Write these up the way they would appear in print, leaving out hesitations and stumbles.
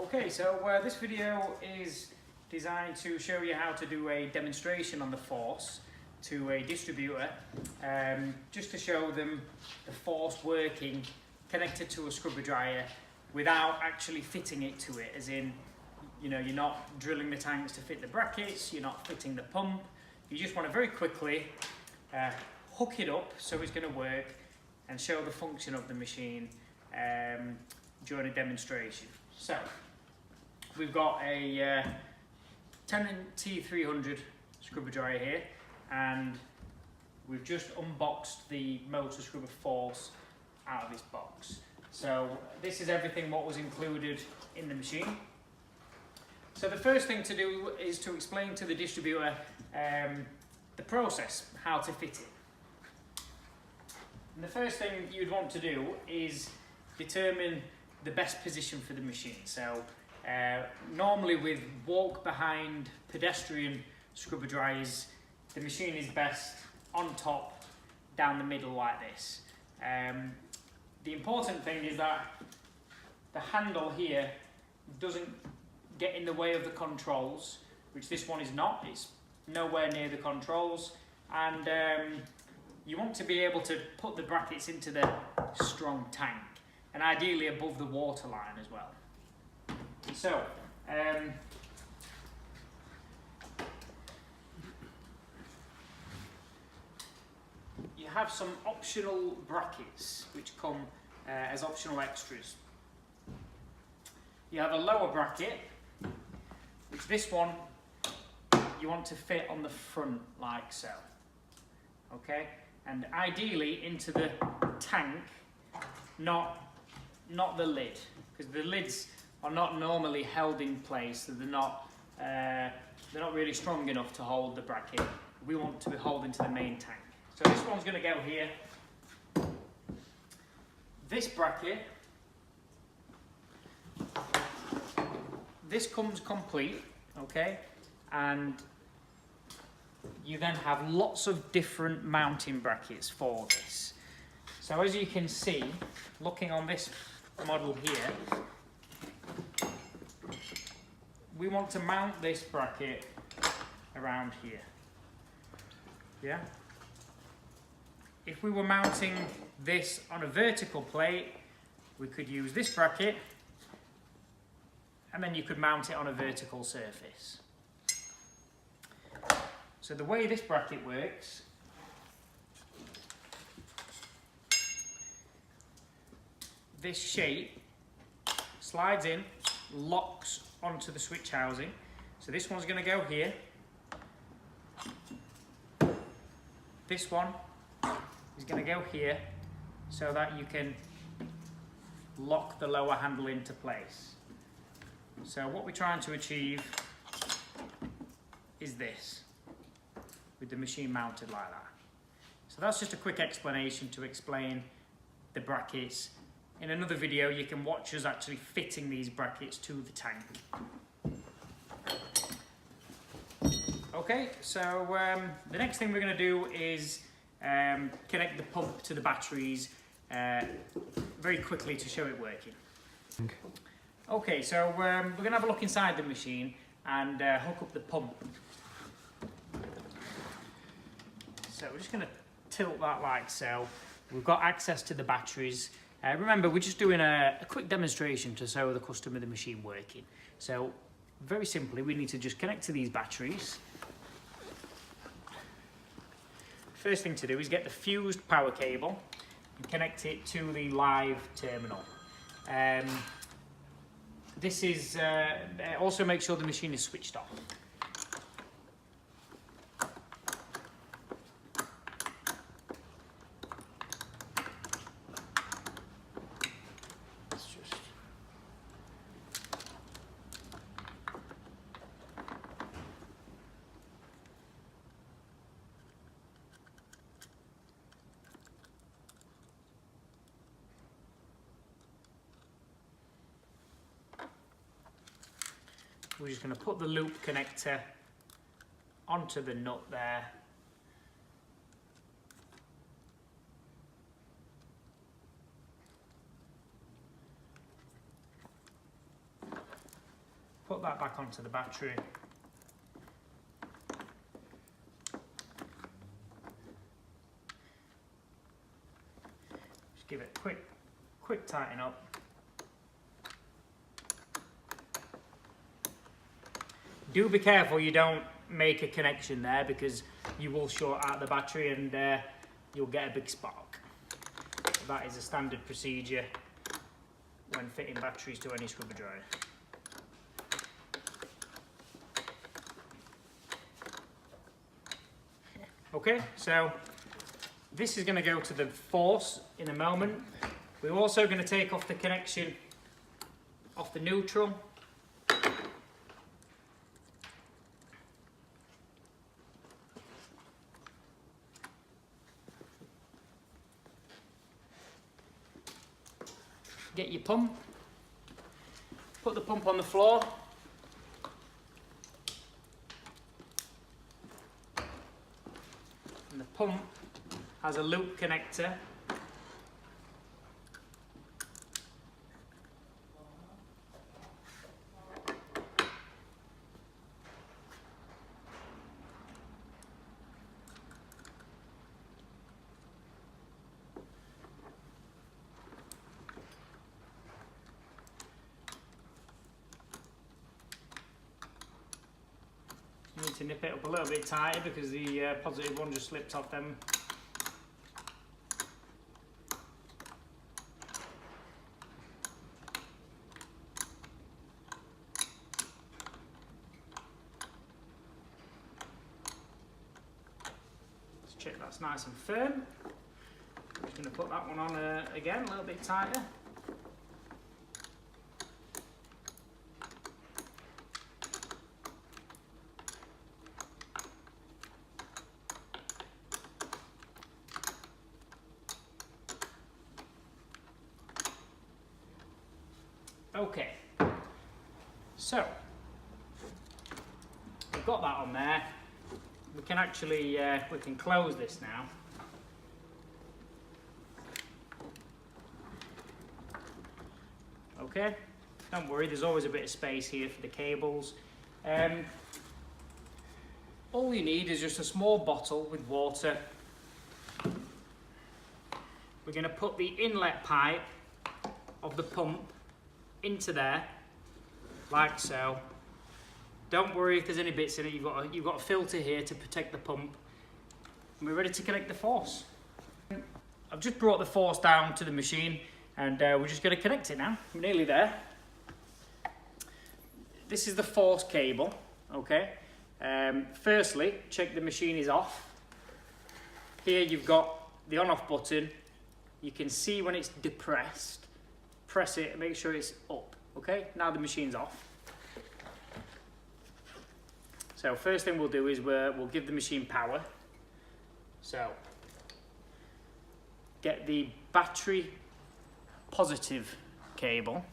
Okay, so this video is designed to show you how to do a demonstration on the Force to a distributor, just to show them the Force working connected to a scrubber dryer without actually fitting it to it, as in, you know, you're not drilling the tanks to fit the brackets, you're not fitting the pump, you just want to very quickly hook it up so it's going to work and show the function of the machine during a demonstration. So we've got a 10T300 scrubber dryer here, and we've just unboxed the MotorScrubber FORCE out of this box. So this is everything what was included in the machine. So the first thing to do is to explain to the distributor the process, how to fit it. And the first thing you'd want to do is determine the best position for the machine. So normally with walk behind pedestrian scrubber dryers, the machine is best on top, down the middle like this. The important thing is that the handle here doesn't get in the way of the controls, which this one is not. It's nowhere near the controls, and you want to be able to put the brackets into the strong tank, and ideally above the water line as well. So you have some optional brackets which come as optional extras. You have a lower bracket, which this one you want to fit on the front like so, okay, and ideally into the tank, not the lid, because the lids are not normally held in place, so they're not really strong enough to hold the bracket. We want to be holding to the main tank. So this one's going to go here. This bracket, this comes complete, okay, and you then have lots of different mounting brackets for this. So as you can see, looking on this model here, we want to mount this bracket around here. Yeah? If we were mounting this on a vertical plate, we could use this bracket, and then you could mount it on a vertical surface. So the way this bracket works, this shape slides in, locks onto the switch housing. So this one's going to go here. This one is going to go here, so that you can lock the lower handle into place. So what we're trying to achieve is this, with the machine mounted like that. So that's just a quick explanation to explain the brackets. In another video you can watch us actually fitting these brackets to the tank. Okay, so the next thing we're going to do is connect the pump to the batteries very quickly to show it working. Okay, so we're going to have a look inside the machine and hook up the pump. So we're just going to tilt that like so. We've got access to the batteries. Remember, we're just doing a quick demonstration to show the customer the machine working. So very simply, we need to just connect to these batteries. First thing to do is get the fused power cable and connect it to the live terminal. This is also make sure the machine is switched off. We're just going to put the loop connector onto the nut there. put that back onto the battery. Just give it a quick tighten up. Do be careful you don't make a connection there, because you will short out the battery and you'll get a big spark. So that is a standard procedure when fitting batteries to any scrubber dryer. Okay, so this is going to go to the force in a moment. We're also going to take off the connection off the neutral. Get your pump, put the pump on the floor, and the pump has a loop connector. You need to nip it up a little bit tighter because the positive one just slipped off them. Let's check that's nice and firm. I'm just going to put that one on again, a little bit tighter. Okay, so we've got that on there. We can actually we can close this now. Okay, don't worry, there's always a bit of space here for the cables. All you need is just a small bottle with water. We're going to put the inlet pipe of the pump into there, like so. Don't worry if there's any bits in it. You've got a filter here to protect the pump. And we're ready to connect the force. I've just brought the force down to the machine, and we're just going to connect it now. We're nearly there. This is the force cable. Okay. Firstly, check the machine is off. Here you've got the on-off button. You can see when it's depressed. Press it and make sure it's up. Okay, now the machine's off. So first thing we'll do is we'll give the machine power. So get the battery positive cable,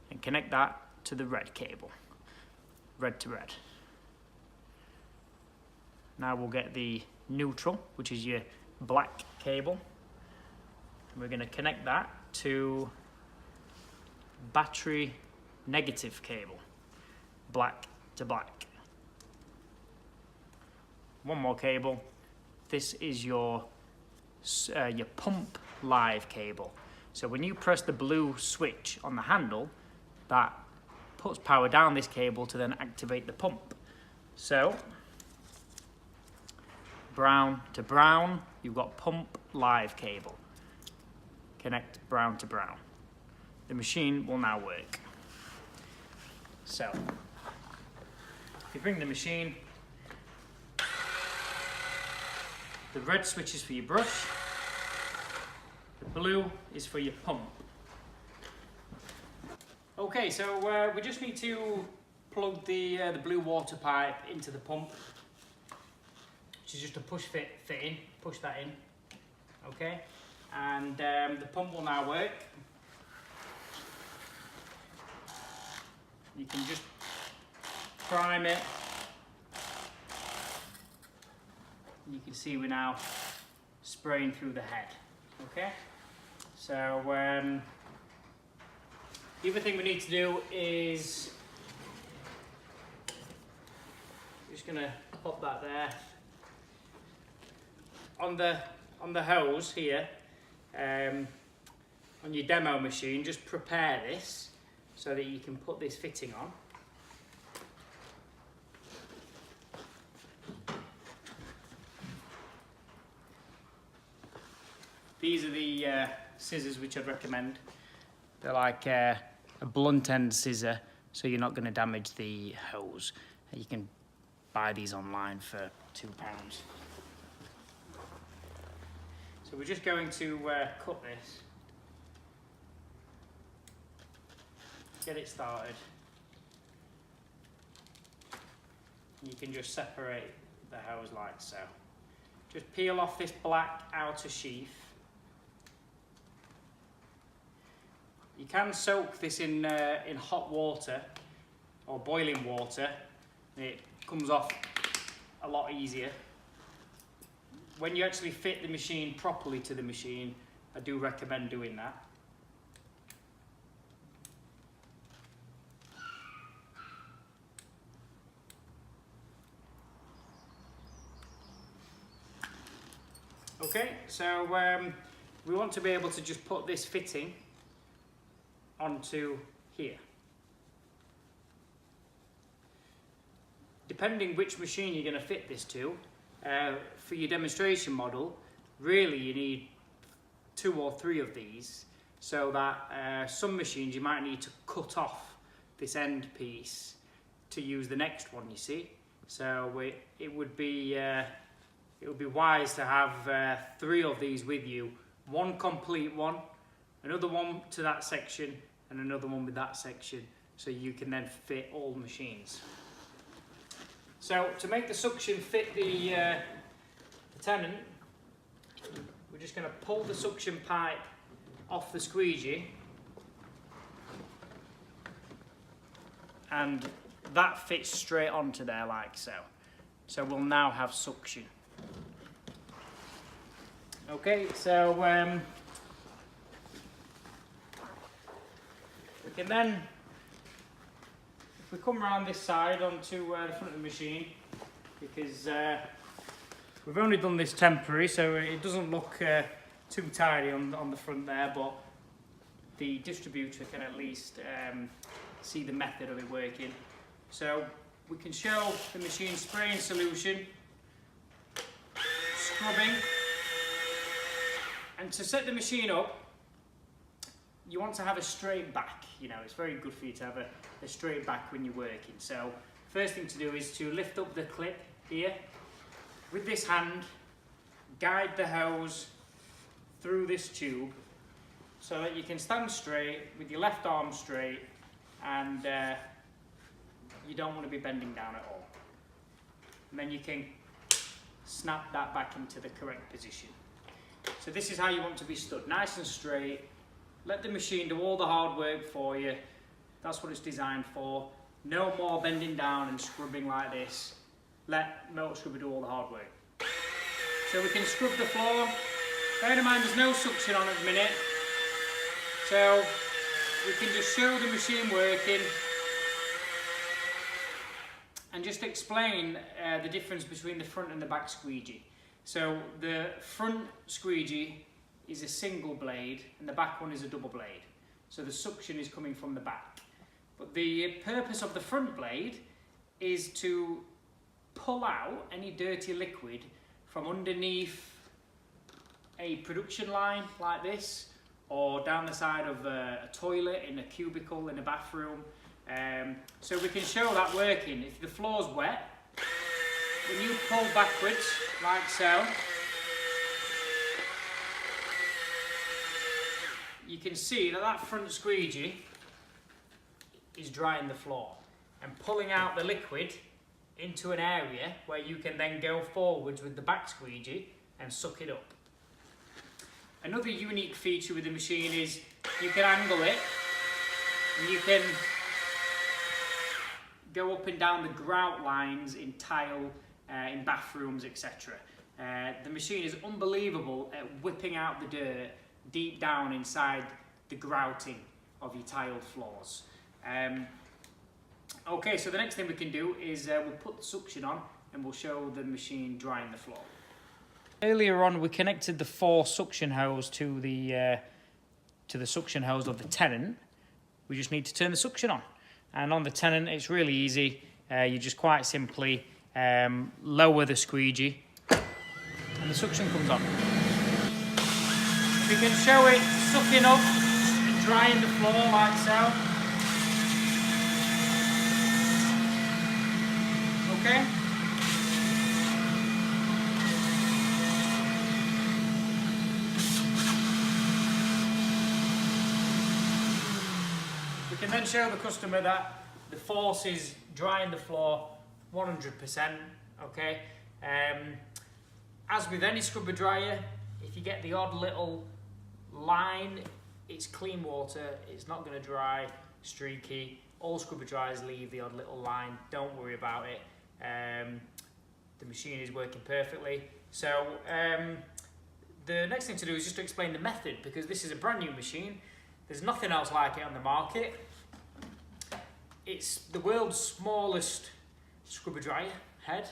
and connect that to the red cable, red to red. Now we'll get the neutral, which is your black cable. We're going to connect that to battery negative cable, black to black. One more cable. This is your pump live cable. So when you press the blue switch on the handle, that puts power down this cable to then activate the pump. So brown to brown, you've got pump live cable. Connect brown to brown. The machine will now work. So, if you bring the machine, the red switch is for your brush, the blue is for your pump. Okay, so we just need to plug the blue water pipe into the pump, which is just a push fit in, push that in, okay? And the pump will now work. You can just prime it. You can see we're now spraying through the head. Okay, so The other thing we need to do is, just going to pop that there. On the hose here, on your demo machine, just prepare this so that you can put this fitting on. These are the scissors which I'd recommend. They're like a blunt end scissor, so you're not going to damage the hose. You can buy these online for £2. So we're just going to cut this, get it started. You can just separate the hose like so. Just peel off this black outer sheath. You can soak this in hot water or boiling water. It comes off a lot easier. When you actually fit the machine properly to the machine, I do recommend doing that. Okay, so we want to be able to just put this fitting onto here. Depending which machine you're going to fit this to, for your demonstration model, really you need 2 or 3 of these, so that some machines you might need to cut off this end piece to use the next one, you see. So it would be wise to have 3 of these with you, one complete one, another one to that section, and another one with that section, so you can then fit all the machines. So to make the suction fit the tenant, we're just going to pull the suction pipe off the squeegee, and that fits straight onto there like so. So we'll now have suction. Okay, so we can then, if we come around this side onto the front of the machine, because we've only done this temporary, so it doesn't look too tidy on the front there, but the distributor can at least see the method of it working. So we can show the machine spraying solution, scrubbing, and to set the machine up, you want to have a straight back. You know, it's very good for you to have a straight back when you're working. So first thing to do is to lift up the clip here. With this hand, guide the hose through this tube so that you can stand straight with your left arm straight, and you don't want to be bending down at all. And then you can snap that back into the correct position. So this is how you want to be stood, nice and straight. Let the machine do all the hard work for you. That's what it's designed for. No more bending down and scrubbing like this. Let MotorScrubber do all the hard work. So we can scrub the floor. Bear in mind there's no suction on at the minute. So we can just show the machine working and just explain the difference between the front and the back squeegee. So the front squeegee is a single blade and the back one is a double blade. So the suction is coming from the back. But the purpose of the front blade is to pull out any dirty liquid from underneath a production line like this, or down the side of a toilet, in a cubicle, in a bathroom. So we can show that working. If the floor's wet, when you pull backwards like so, you can see that that front squeegee is drying the floor and pulling out the liquid into an area where you can then go forwards with the back squeegee and suck it up. Another unique feature with the machine is you can angle it and you can go up and down the grout lines in tile, in bathrooms, etc. The machine is unbelievable at whipping out the dirt deep down inside the grouting of your tiled floors. Okay, so the next thing we can do is we'll put the suction on and we'll show the machine drying the floor. Earlier on we connected the FORCE suction hose to the suction hose of the Tenant. We just need to turn the suction on. And on the Tenant it's really easy. You just quite simply lower the squeegee and the suction comes on. We can show it sucking up and drying the floor like so. Okay? We can then show the customer that the FORCE is drying the floor 100%, okay? As with any scrubber dryer, if you get the odd little line, it's clean water, it's not going to dry streaky. All scrubber dryers leave the odd little line, don't worry about it. The machine is working perfectly. So the next thing to do is just to explain the method, because this is a brand new machine. There's nothing else like it on the market. It's the world's smallest scrubber dryer head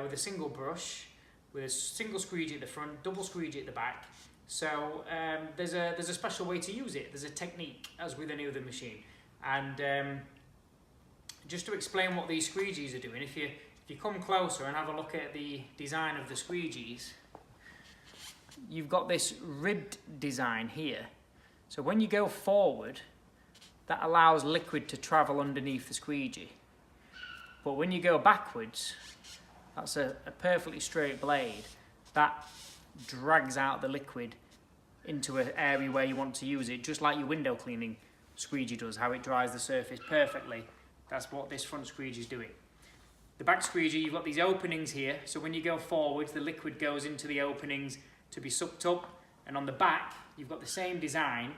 with a single brush, with a single squeegee at the front, double squeegee at the back. So there's a special way to use it. There's a technique, as with any other machine. And just to explain what these squeegees are doing, if you come closer and have a look at the design of the squeegees, you've got this ribbed design here. So when you go forward, that allows liquid to travel underneath the squeegee. But when you go backwards, that's a perfectly straight blade. That drags out the liquid into an area where you want to use it, just like your window cleaning squeegee does, how it dries the surface perfectly. That's what this front squeegee is doing. The back squeegee, you've got these openings here, so when you go forwards, the liquid goes into the openings to be sucked up, and on the back, you've got the same design,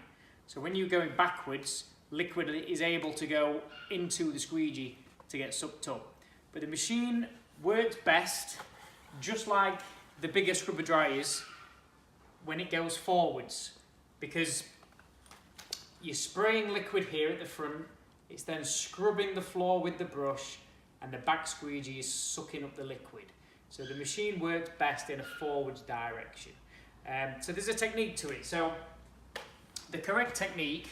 so when you're going backwards, liquid is able to go into the squeegee to get sucked up. But the machine works best, just like the bigger scrubber dryers, when it goes forwards, because you're spraying liquid here at the front, it's then scrubbing the floor with the brush, and the back squeegee is sucking up the liquid. So the machine works best in a forwards direction. So there's a technique to it. So the correct technique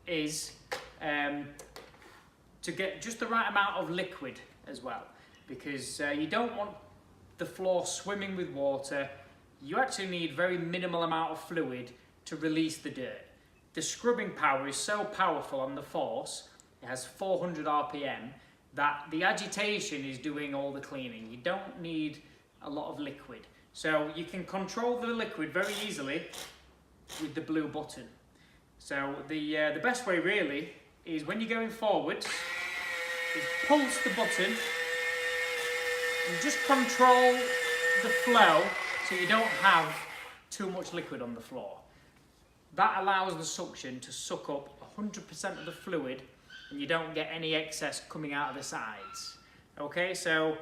is to get just the right amount of liquid as well, because you don't want the floor swimming with water. You actually need very minimal amount of fluid to release the dirt. The scrubbing power is so powerful on the FORCE, it has 400 RPM, that the agitation is doing all the cleaning. You don't need a lot of liquid. So you can control the liquid very easily with the blue button. So the best way really is when you're going forwards, is pulse the button and just control the flow so you don't have too much liquid on the floor. That allows the suction to suck up 100% of the fluid and you don't get any excess coming out of the sides. Okay, so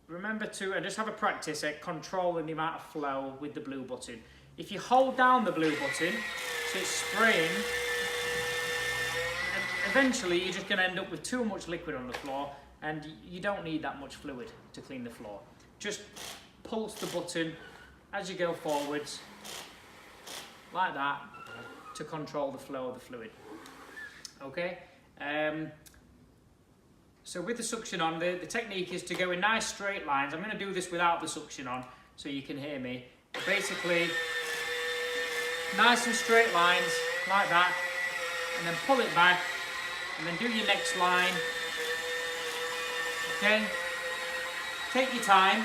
remember to just have a practice at controlling the amount of flow with the blue button. If you hold down the blue button, so it's spraying, eventually you're just going to end up with too much liquid on the floor and you don't need that much fluid to clean the floor. Just pulse the button as you go forwards, like that, to control the flow of the fluid. Okay? So with the suction on, the technique is to go in nice straight lines. I'm going to do this without the suction on so you can hear me. But basically, nice and straight lines, like that, and then pull it back, and then do your next line. Okay? Take your time.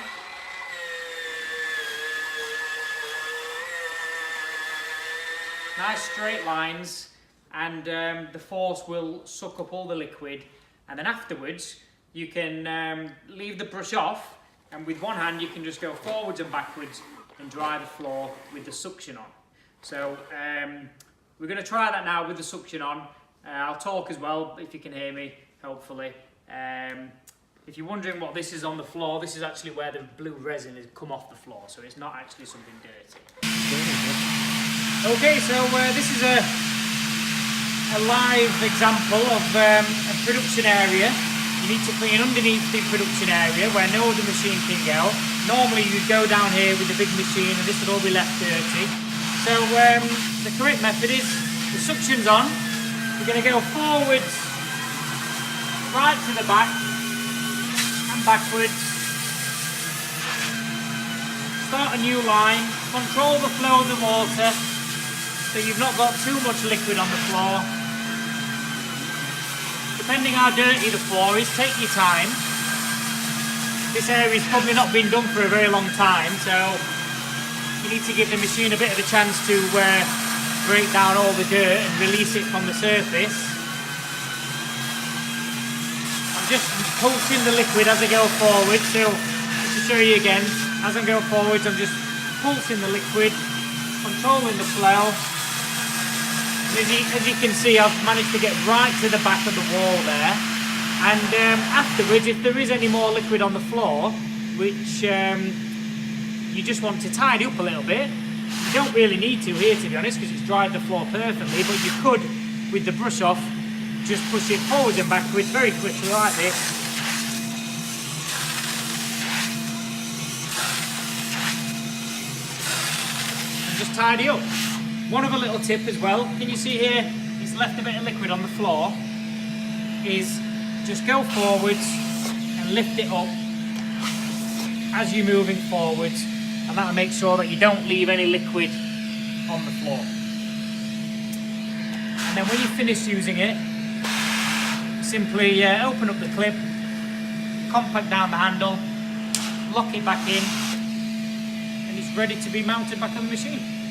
Nice straight lines, and the FORCE will suck up all the liquid, and then afterwards you can leave the brush off, and with one hand you can just go forwards and backwards and dry the floor with the suction on. So we're going to try that now with the suction on. I'll talk as well if you can hear me, hopefully. If you're wondering what this is on the floor, this is actually where the blue resin has come off the floor, so it's not actually something dirty. Okay, so this is a live example of a production area. You need to clean underneath the production area where no other machine can go. Normally you'd go down here with the big machine and this would all be left dirty. So the correct method is the suction's on. We're going to go forwards, right to the back and backwards. Start a new line, control the flow of the water so you've not got too much liquid on the floor. Depending how dirty the floor is, take your time. This area's probably not been done for a very long time, so you need to give the machine a bit of a chance to break down all the dirt and release it from the surface. I'm just pulsing the liquid as I go forward, so just to show you again, as I go forwards I'm just pulsing the liquid, controlling the flow. As you can see, I've managed to get right to the back of the wall there, and afterwards, if there is any more liquid on the floor, which you just want to tidy up a little bit, you don't really need to here, to be honest, because it's dried the floor perfectly, but you could, with the brush off, just push it forwards and backwards very quickly like this. And just tidy up. One other little tip as well, can you see here, it's left a bit of liquid on the floor, is just go forwards and lift it up as you're moving forwards, and that'll make sure that you don't leave any liquid on the floor. And then when you finish using it, simply open up the clip, compact down the handle, lock it back in, and it's ready to be mounted back on the machine.